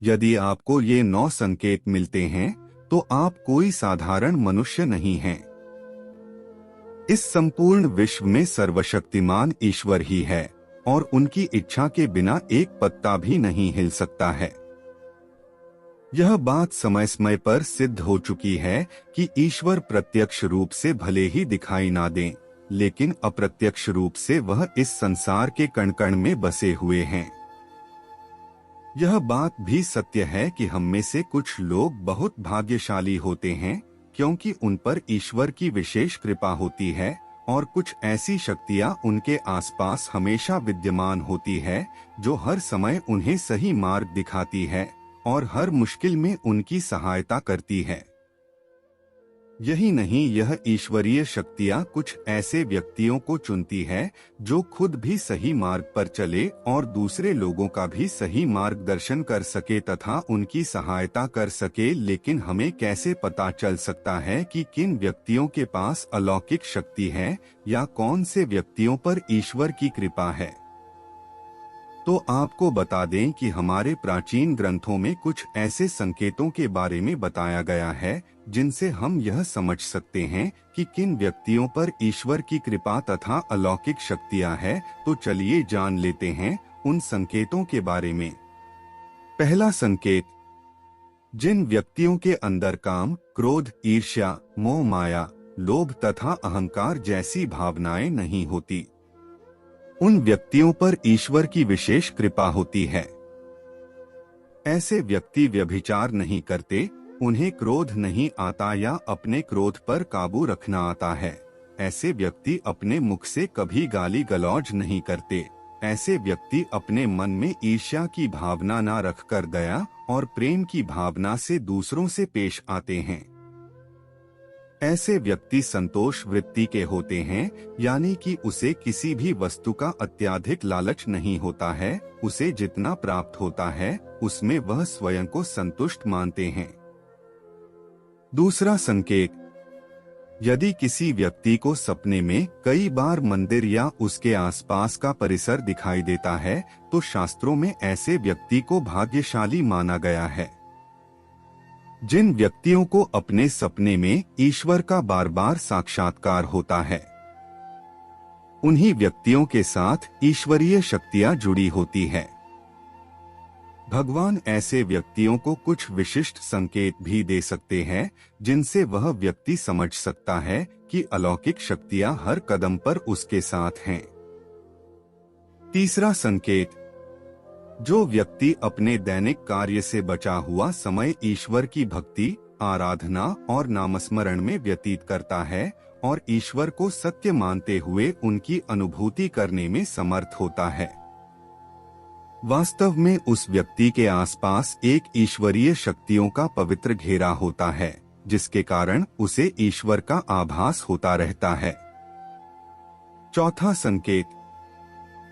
यदि आपको ये 9 संकेत मिलते हैं तो आप कोई साधारण मनुष्य नहीं हैं। इस संपूर्ण विश्व में सर्वशक्तिमान ईश्वर ही है और उनकी इच्छा के बिना एक पत्ता भी नहीं हिल सकता है। यह बात समय समय पर सिद्ध हो चुकी है कि ईश्वर प्रत्यक्ष रूप से भले ही दिखाई ना दें, लेकिन अप्रत्यक्ष रूप से वह इस संसार के कण कण में बसे हुए हैं। यह बात भी सत्य है कि हम में से कुछ लोग बहुत भाग्यशाली होते हैं क्योंकि उन पर ईश्वर की विशेष कृपा होती है और कुछ ऐसी शक्तियां उनके आसपास हमेशा विद्यमान होती है जो हर समय उन्हें सही मार्ग दिखाती है और हर मुश्किल में उनकी सहायता करती है। यही नहीं, यह ईश्वरीय शक्तियां कुछ ऐसे व्यक्तियों को चुनती है जो खुद भी सही मार्ग पर चले और दूसरे लोगों का भी सही मार्गदर्शन कर सके तथा उनकी सहायता कर सके। लेकिन हमें कैसे पता चल सकता है कि किन व्यक्तियों के पास अलौकिक शक्ति है या कौन से व्यक्तियों पर ईश्वर की कृपा है? तो आपको बता दें कि हमारे प्राचीन ग्रंथों में कुछ ऐसे संकेतों के बारे में बताया गया है जिनसे हम यह समझ सकते हैं कि किन व्यक्तियों पर ईश्वर की कृपा तथा अलौकिक शक्तियां हैं। तो चलिए जान लेते हैं उन संकेतों के बारे में। पहला संकेत, जिन व्यक्तियों के अंदर काम, क्रोध, ईर्ष्या, मोह माया, लोभ तथा अहंकार जैसी भावनाएं नहीं होती, उन व्यक्तियों पर ईश्वर की विशेष कृपा होती है। ऐसे व्यक्ति व्यभिचार नहीं करते, उन्हें क्रोध नहीं आता या अपने क्रोध पर काबू रखना आता है। ऐसे व्यक्ति अपने मुख से कभी गाली गलौज नहीं करते। ऐसे व्यक्ति अपने मन में ईर्ष्या की भावना न रखकर दया और प्रेम की भावना से दूसरों से पेश आते हैं। ऐसे व्यक्ति संतोष वृत्ति के होते हैं, यानी कि उसे किसी भी वस्तु का अत्यधिक लालच नहीं होता है। उसे जितना प्राप्त होता है उसमें वह स्वयं को संतुष्ट मानते हैं। दूसरा संकेत, यदि किसी व्यक्ति को सपने में कई बार मंदिर या उसके आसपास का परिसर दिखाई देता है तो शास्त्रों में ऐसे व्यक्ति को भाग्यशाली माना गया है। जिन व्यक्तियों को अपने सपने में ईश्वर का बार बार साक्षात्कार होता है, उन्हीं व्यक्तियों के साथ ईश्वरीय शक्तियां जुड़ी होती है। भगवान ऐसे व्यक्तियों को कुछ विशिष्ट संकेत भी दे सकते हैं जिनसे वह व्यक्ति समझ सकता है कि अलौकिक शक्तियां हर कदम पर उसके साथ हैं। तीसरा संकेत, जो व्यक्ति अपने दैनिक कार्य से बचा हुआ समय ईश्वर की भक्ति, आराधना और नामस्मरण में व्यतीत करता है और ईश्वर को सत्य मानते हुए उनकी अनुभूति करने में समर्थ होता है, वास्तव में उस व्यक्ति के आसपास एक ईश्वरीय शक्तियों का पवित्र घेरा होता है जिसके कारण उसे ईश्वर का आभास होता रहता है। चौथा संकेत,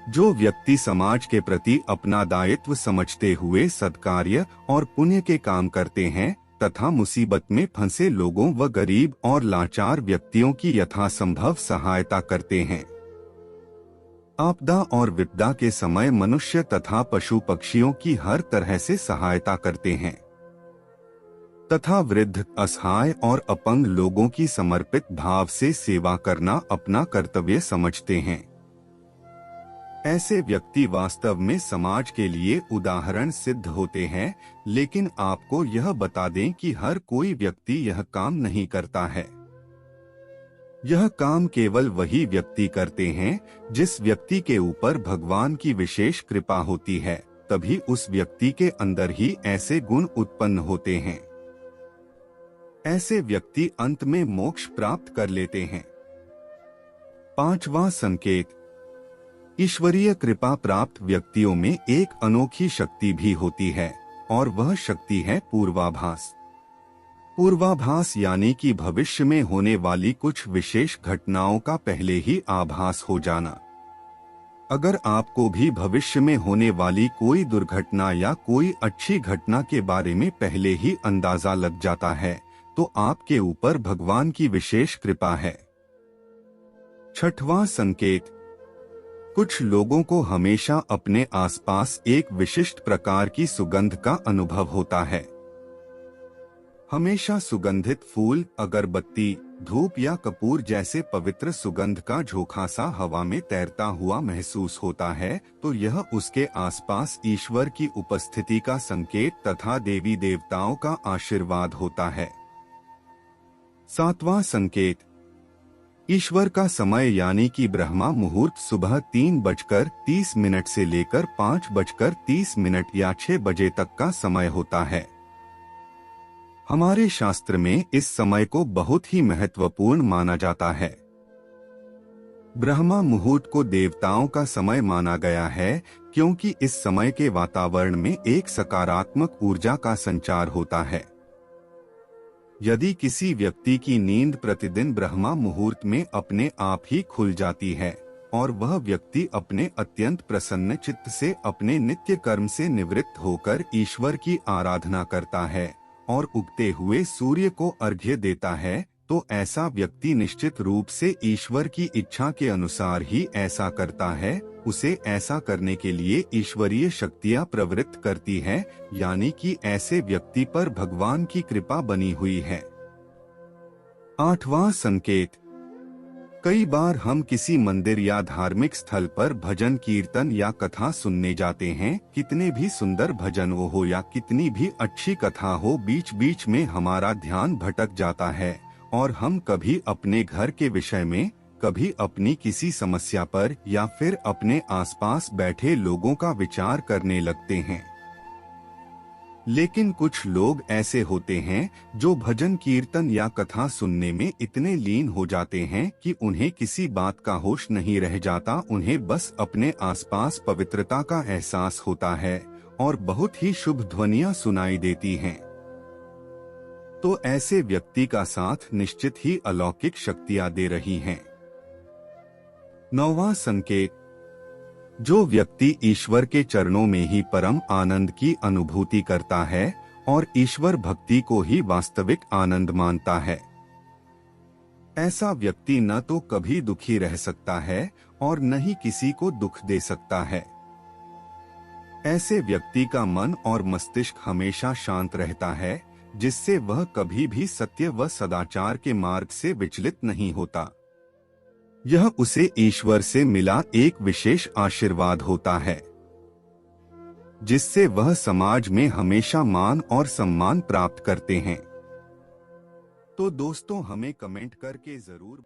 जो व्यक्ति समाज के प्रति अपना दायित्व समझते हुए सत्कार्य और पुण्य के काम करते हैं तथा मुसीबत में फंसे लोगों व गरीब और लाचार व्यक्तियों की यथासंभव सहायता करते हैं। आपदा और विपदा के समय मनुष्य तथा पशु पक्षियों की हर तरह से सहायता करते हैं तथा वृद्ध, असहाय और अपंग लोगों की समर्पित भाव से सेवा करना अपना कर्तव्य समझते हैं। ऐसे व्यक्ति वास्तव में समाज के लिए उदाहरण सिद्ध होते हैं, लेकिन आपको यह बता दें कि हर कोई व्यक्ति यह काम नहीं करता है। यह काम केवल वही व्यक्ति करते हैं जिस व्यक्ति के ऊपर भगवान की विशेष कृपा होती है, तभी उस व्यक्ति के अंदर ही ऐसे गुण उत्पन्न होते हैं। ऐसे व्यक्ति अंत में मोक्ष प्राप्त कर लेते हैं। पांचवा संकेत, ईश्वरीय कृपा प्राप्त व्यक्तियों में एक अनोखी शक्ति भी होती है और वह शक्ति है पूर्वाभास। पूर्वाभास यानी कि भविष्य में होने वाली कुछ विशेष घटनाओं का पहले ही आभास हो जाना। अगर आपको भी भविष्य में होने वाली कोई दुर्घटना या कोई अच्छी घटना के बारे में पहले ही अंदाजा लग जाता है तो आपके ऊपर भगवान की विशेष कृपा है। छठवां संकेत, कुछ लोगों को हमेशा अपने आसपास एक विशिष्ट प्रकार की सुगंध का अनुभव होता है। हमेशा सुगंधित फूल, अगरबत्ती, धूप या कपूर जैसे पवित्र सुगंध का झोंका सा हवा में तैरता हुआ महसूस होता है, तो यह उसके आसपास ईश्वर की उपस्थिति का संकेत तथा देवी देवताओं का आशीर्वाद होता है। 7वां संकेत, ईश्वर का समय यानी कि ब्रह्मा मुहूर्त सुबह 3:30 से लेकर 5:30 या 6 बजे तक का समय होता है। हमारे शास्त्र में इस समय को बहुत ही महत्वपूर्ण माना जाता है। ब्रह्मा मुहूर्त को देवताओं का समय माना गया है क्योंकि इस समय के वातावरण में एक सकारात्मक ऊर्जा का संचार होता है। यदि किसी व्यक्ति की नींद प्रतिदिन ब्रह्मा मुहूर्त में अपने आप ही खुल जाती है और वह व्यक्ति अपने अत्यंत प्रसन्न चित्त से अपने नित्य कर्म से निवृत्त होकर ईश्वर की आराधना करता है और उगते हुए सूर्य को अर्घ्य देता है, तो ऐसा व्यक्ति निश्चित रूप से ईश्वर की इच्छा के अनुसार ही ऐसा करता है। उसे ऐसा करने के लिए ईश्वरीय शक्तियां प्रवृत्त करती हैं, यानी कि ऐसे व्यक्ति पर भगवान की कृपा बनी हुई है। 8वां संकेत, कई बार हम किसी मंदिर या धार्मिक स्थल पर भजन कीर्तन या कथा सुनने जाते हैं। कितने भी सुंदर भजन हो या कितनी भी अच्छी कथा हो, बीच बीच में हमारा ध्यान भटक जाता है और हम कभी अपने घर के विषय में, कभी अपनी किसी समस्या पर या फिर अपने आसपास बैठे लोगों का विचार करने लगते हैं। लेकिन कुछ लोग ऐसे होते हैं जो भजन कीर्तन या कथा सुनने में इतने लीन हो जाते हैं कि उन्हें किसी बात का होश नहीं रह जाता। उन्हें बस अपने आसपास पवित्रता का एहसास होता है और बहुत ही शुभ ध्वनियां सुनाई देती हैं। तो ऐसे व्यक्ति का साथ निश्चित ही अलौकिक शक्तियां दे रही हैं। 9वां संकेत, जो व्यक्ति ईश्वर के चरणों में ही परम आनंद की अनुभूति करता है और ईश्वर भक्ति को ही वास्तविक आनंद मानता है, ऐसा व्यक्ति न तो कभी दुखी रह सकता है और न ही किसी को दुख दे सकता है। ऐसे व्यक्ति का मन और मस्तिष्क हमेशा शांत रहता है, जिससे वह कभी भी सत्य व सदाचार के मार्ग से विचलित नहीं होता। यह उसे ईश्वर से मिला एक विशेष आशीर्वाद होता है, जिससे वह समाज में हमेशा मान और सम्मान प्राप्त करते हैं। तो दोस्तों, हमें कमेंट करके जरूर